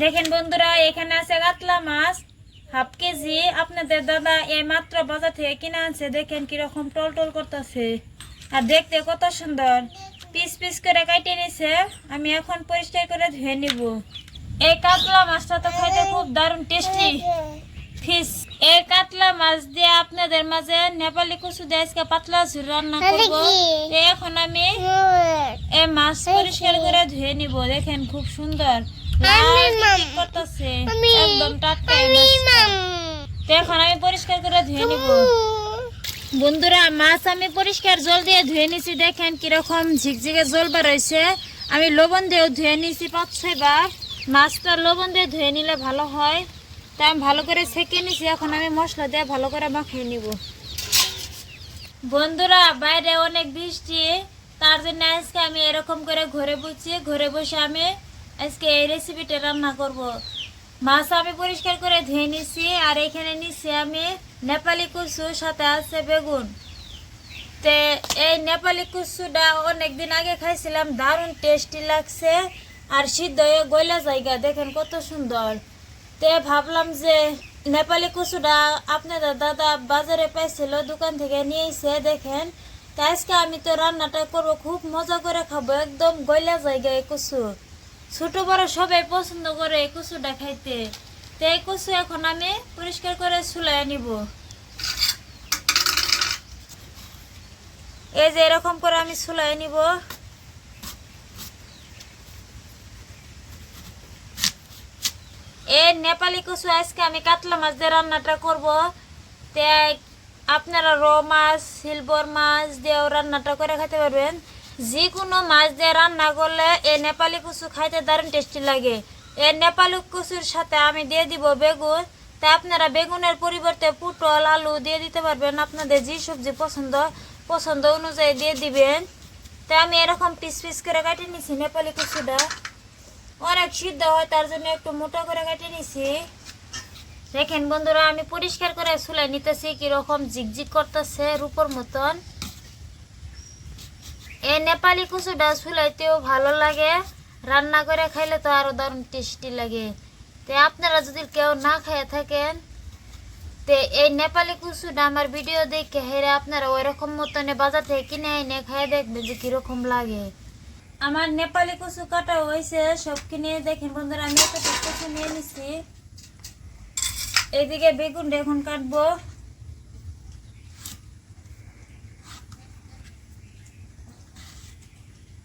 দেখেন বন্ধুরা, এখানে আছে কাতলা মাছ হাফ কেজি। আপনাদের দাদা এই মাত্র বাজার থেকে কিনে আনছে। দেখেন কিরকম টল টল করতেছে, আর দেখতে কত সুন্দর। পিস পিস করে কাটে নিছে। আমি এখন পরিষ্কার করে ধুয়ে নিব। এই কাতলা মাছটা তো খাইতে খুব দারুণ টেস্টি ফিশ। এই কাতলা মাছ দিয়ে আপনাদের মাঝে নেপালি কচু দিয়ে আজকে পাতলা ঝুল রান্না করব। এখন আমি এই মাছ পরিষ্কার করে ধুয়ে নিব। দেখেন খুব সুন্দর করতেছে, একদম টাটকা। এখন আমি পরিষ্কার করে ধুয়ে নিব। বন্ধুরা, মাছ আমি পরিষ্কার জল দিয়ে ধুয়ে নিছি। দেখেন কিরকম ঝিকঝিকে জল বার হয়েছে। আমি লবণ দিয়েও ধুয়ে নিছি 5-6 বার। মাছটা লবণ দিয়ে ধুয়ে নিলে ভালো হয়, তাই আমি ভালো করে ছেঁকে নিছি। এখন আমি মশলা দিয়ে ভালো করে মাখিয়ে নিব। বন্ধুরা, বাইরে অনেক বৃষ্টি, তার জন্য আজকে আমি এরকম করে ঘরে বসে আমি আজকে এই রেসিপিটা রান্না করব। মাছ আমি পরিষ্কার করে ধুয়ে নিছি, আর এখানে নিছি আমি নেপালি কচু, সাথে আছে বেগুন। তে এই নেপালি কচুটা অনেকদিন আগে খাইছিলাম, দারুণ টেস্টি লাগছে, আর সিদ্ধ হয়ে গইলা জায়গা। দেখেন কত সুন্দর। তে ভাবলাম যে নেপালি কচুটা আপনাদের দাদা বাজারে পাইছিল, দোকান থেকে নিয়েছে। দেখেন, তা আজকে আমি তো রান্নাটা করবো, খুব মজা করে খাবো, একদম গইলা জায়গা। এই কচু ছোট বড় সবাই পছন্দ করে এই কচুটা খাইতে। তো এই কচু এখন আমি পরিষ্কার করে চুলায় নিব। এই যে এরকম করে আমি চুলায় নিব। এই নেপালি কচু আজকে আমি কাতলা মাছ দিয়ে রান্নাটা করব। তাই আপনারা র মাছ, সিলভার মাছ দিয়েও রান্নাটা করে খেতে পারবেন। যে কোনো মাছ দিয়ে রান্না করলে এই নেপালি কচু খাইতে দারুণ টেস্টি লাগে। এই নেপালি কচুর সাথে আমি দিয়ে দিব বেগুন। তাই আপনারা বেগুনের পরিবর্তে পটল, আলু দিয়ে দিতে পারবেন। আপনাদের যে সবজি পছন্দ অনুযায়ী দিয়ে দিবেন। তাই আমি এরকম পিস পিস করে কাটে নিছি। নেপালি কচুটা অনেক সিদ্ধ হয়, তার জন্য একটু মোটা করে কেটে নিছি। দেখেন বন্ধুরা, আমি পরিষ্কার করে চুলাই নিতেছি, কিরকম ঝিকঝিক করতেছে রূপোর মতন। এই নেপালি কচুটা চুলাইতেও ভালো লাগে, রান্না করে খাইলে তো আরো দারুণ টেস্টি লাগে। তো আপনারা যদি কেউ না খেয়ে থাকেন, তো এই নেপালি কচুটা আমার ভিডিও দেখে হেরে আপনারা ওই রকম মতনে বাজার থেকে কিনে এনে খেয়ে দেখবেন যে কিরকম লাগে। আমার নেপালি কচু কাটা হয়েছে সব কিনে। দেখেন বন্ধুরা, আমি একটা কচু নিয়ে নিচ্ছি। এইদিকে বেগুনটা এখন কাটবো।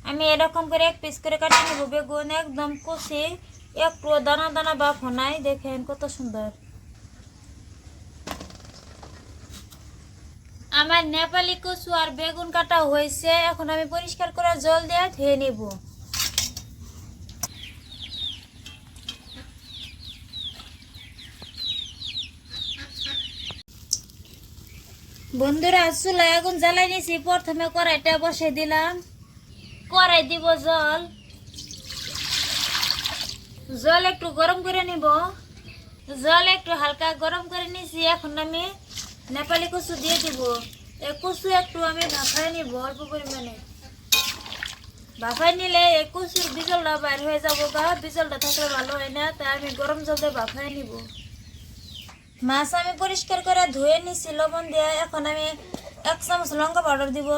আমি এরকম করে এক পিস করে কাটিয়ে নেবো বেগুন, একদম কষি, একটু দানা দানা বাপ নাই। দেখেন কত সুন্দর। আমার নেপালি কচু আর বেগুন কাটা হয়েছে। এখন আমি পরিষ্কার করে জল দিয়ে ধুয়ে নিব। বন্ধুরা, চুলায় আগুন জ্বালাই নিয়েছি। প্রথমে কড়াইটা বসে দিলাম। কড়াই দিব জল একটু গরম করে নিব। জল একটু হালকা গরম করে নিয়েছি। এখন আমি নেপালি কচু দিয়ে দিব। এই কচু একটু আমি ভাপাই নিব অল্প পরিমাণে। ভাপাই নিলে এই কচুর বিজলটা বাইর হয়ে যাবো গা, বিজলটা থাকলে ভালো হয় না। তাই আমি গরম জল দিয়ে ভাপাই নিব। মাছ আমি পরিষ্কার করে ধুয়ে নিছি লবণ দিয়ে। এখন আমি 1 চামচ লঙ্কা পাউডার দিব,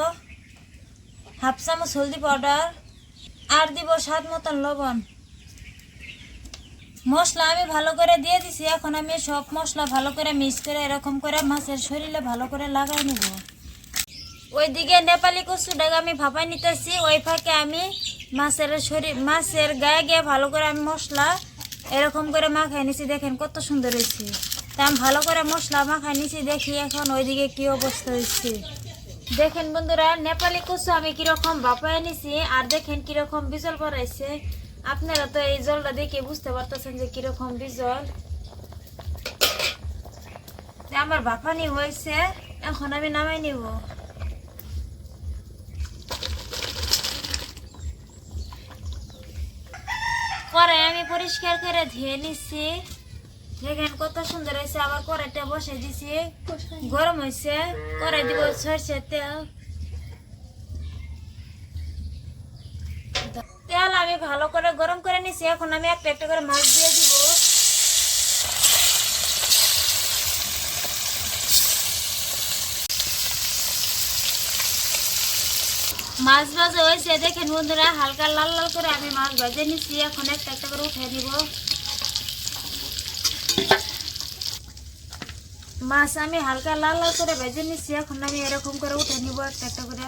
হাফ চামচ হলদি পাউডার, আর দিব স্বাদ মতন লবণ। মশলা আমি ভালো করে দিয়ে দিছি। এখন আমি সব মশলা ভালো করে মিক্স করে এরকম করে মাছের শরীরে ভালো করে লাগাই নিব। ওইদিকে নেপালি কচুটাকে আমি ভাপাই নিতেছি, ওই ফাঁকে আমি মাছের গায়ে গিয়ে ভালো করে আমি মশলা এরকম করে মাখাই নিছি। দেখেন কত সুন্দর হয়েছে। তা আমি ভালো করে মশলা মাখাই নিছি। দেখি এখন ওইদিকে কি অবস্থা হয়েছে। দেখেন বন্ধুরা, নেপালি কচু আমি কিরকম ভাপাই নিছি, আর দেখেন কিরকম বিজল পড়াইছে। আপনারা তো এই জলটা দেখে বুঝতে পারতেছেন যে কিরকম বিজল। আমার ভাপানি হয়েছে, এখন আমি নামাই নিব। কড়াই আমি পরিষ্কার করে ধুয়ে নিচ্ছি। দেখেন কত সুন্দর হয়েছে। আবার কড়াইটা বসে দিছি, গরম হয়েছে। কড়াই দিব সরষের তেল। তেল আমি আমি ভালো করে গরম করে নিছি। এখন আমি একটা একটা করে মাছ দিয়ে দিব। মাছ ভাজা হয়েছে দেখেন বন্ধুরা, হালকা লাল লাল করে আমি মাছ ভেজে নিচ্ছি। এখন একটা একটা করে উঠে নিব। মাছ আমি হালকা লাল লাল করে ভেজে নিচ্ছি। এখন আমি এরকম করে উঠে নিব একটা একটা করে।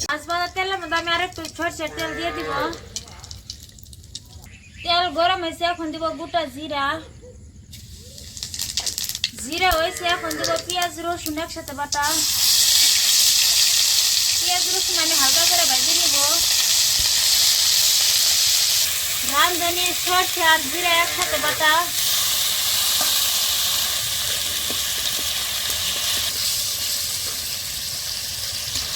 মাছ ভাজা তেলের মধ্যে আমি আরেকটু সরষের তেল দিয়ে দিব। তেল গরম হয়েছে, এখন দিব গোটা জিরা। জিরা হয়েছে, এখন দিব পেঁয়াজ রসুন একসাথে বাটা। পেঁয়াজ রসুন আমি হালকা করে ভেজে নিব। রাঁধুনি সরষে আর জিরা একসাথে বাটা।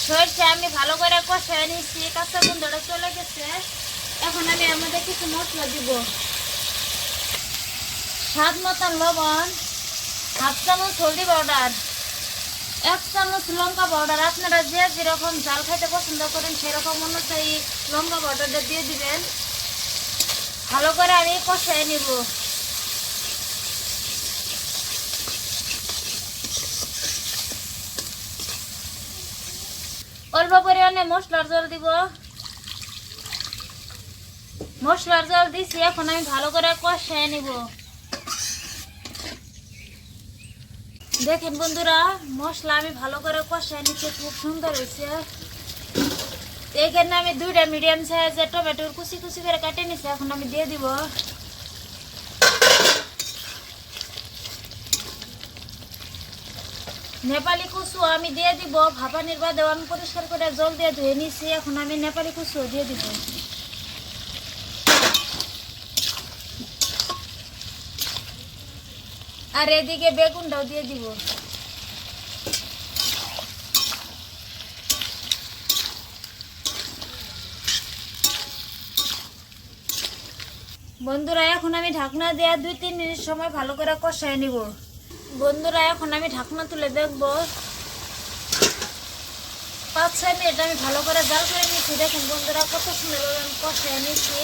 সরষে আমি ভালো করে কষায় নিচ্ছি, কাঁচা গন্ধটা চলে গেছে। এখন আমি এর মধ্যে কিছু মশলা দিব। স্বাদ মতন লবণ, হাফ চামচ হলদি পাউডার, 1 চামচ লঙ্কা পাউডার। আপনারা যে যেরকম ঝাল খাইতে পছন্দ করেন সেরকম অনুযায়ী লঙ্কা পাউডারটা দিয়ে দিবেন। ভালো করে আমি কষায় নিব। অল্প পরিমাণে মশলার জল দিব। মশলার জল দিছি, এখন আমি ভালো করে কষায় নিব। দেখেন বন্ধুরা, মশলা আমি ভালো করে কষায় নিচ্ছি, খুব সুন্দর হয়েছে। এখানে আমি 2টা মিডিয়াম সাইজের টমেটোর কুচি কুচি করে কাটে নিচ্ছি। এখন আমি দিয়ে দিব। নেপালি কুচু আমি দিয়ে দিব। ভাপানির বাদেও আমি পরিষ্কার করে জল দিয়ে ধুয়ে নিচ্ছি। এখন আমি নেপালি কুচু দিয়ে দিব। আর এদিকে বেগুনটাও দিয়ে দিব। বন্ধুরা এখন আমি ঢাকনা দেওয়া 2-3 মিনিট সময় ভালো করে কষায় নিব। বন্ধুরা এখন আমি ঢাকনা তুলে দেখব। 5-6 মিনিট আমি ভালো করে জাল করে নিচ্ছি। দেখেন বন্ধুরা কত সুন্দর আমি কষায় নিচ্ছি।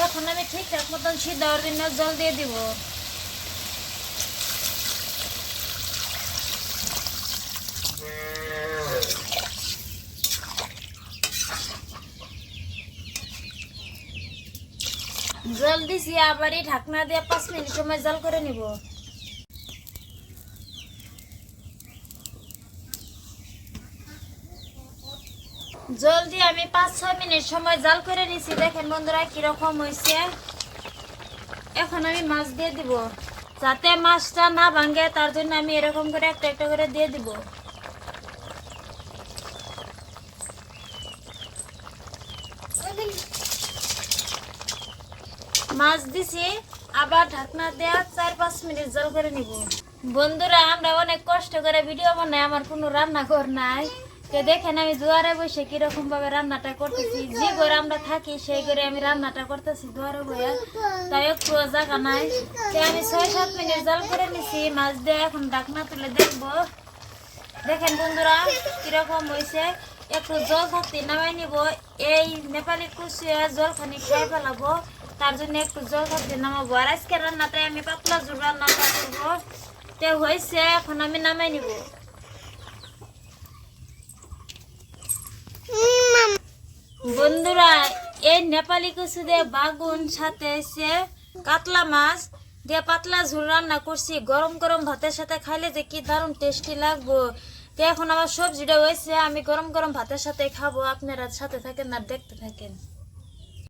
এখন আমি ঠিকঠাক মতন সিদ্ধ হওয়ার জন্য জল দিয়ে দিব। জল দিছি, আবার এই ঢাকনা দিয়ে 5 মিনিট সময় জাল করে নিব। জল দিয়ে আমি 5-6 মিনিট সময় জাল করে নিছি। দেখেন বন্ধুরা কিরকম হয়েছে। এখন আমি মাছ দিয়ে দিব। যাতে মাছটা না ভাঙে তার জন্য আমি এরকম করে একটা একটা করে দিয়ে দিব। মাছ দিছি, আবার ঢাকনা দেয়া 4-5 মিনিট জাল করে নিব। বন্ধুরা আমরা অনেক কষ্ট করে ভিডিও বানাই, আমার কোনো রান্নাঘর নাই। তো দেখেন আমি দুয়ারে বসে কিরকম ভাবে রান্নাটা করতেছি। যে ঘরে আমরা থাকি সেই ঘরে আমি রান্নাটা করতেছি দুয়ারে বসে, তাই একটু জায়গা নাই। তো আমি 6-7 মিনিট জাল করে নিছি মাছ দিয়ে। এখন ঢাকনা তুলে দেখবো। দেখেন বন্ধুরা কিরকম হয়েছে। একটু জল থাকতে নামাই নিব। এই নেপালি কুচিয়া জল খানি খাই ফেলাবো, তার জন্য একটু জল থাকতে নামাবো। আর আজকে রান্নাটাই আমি পাতলা ঝোল রান্নাটা করবো। তো হয়েছে, এখন আমি নামাই নিব। বন্ধুরা এই নেপালি কচু দিয়ে বাগুন সাথে এসে কাতলা মাছ দিয়ে পাতলা ঝোল রান্না করছি। গরম গরম ভাতের সাথে খাইলে যে কি দারুণ টেস্টি লাগবো। তো এখন আমার সবজিটা হয়েছে, আমি গরম গরম ভাতের সাথে খাবো। আপনারা সাথে থাকেন আর দেখতে থাকেন।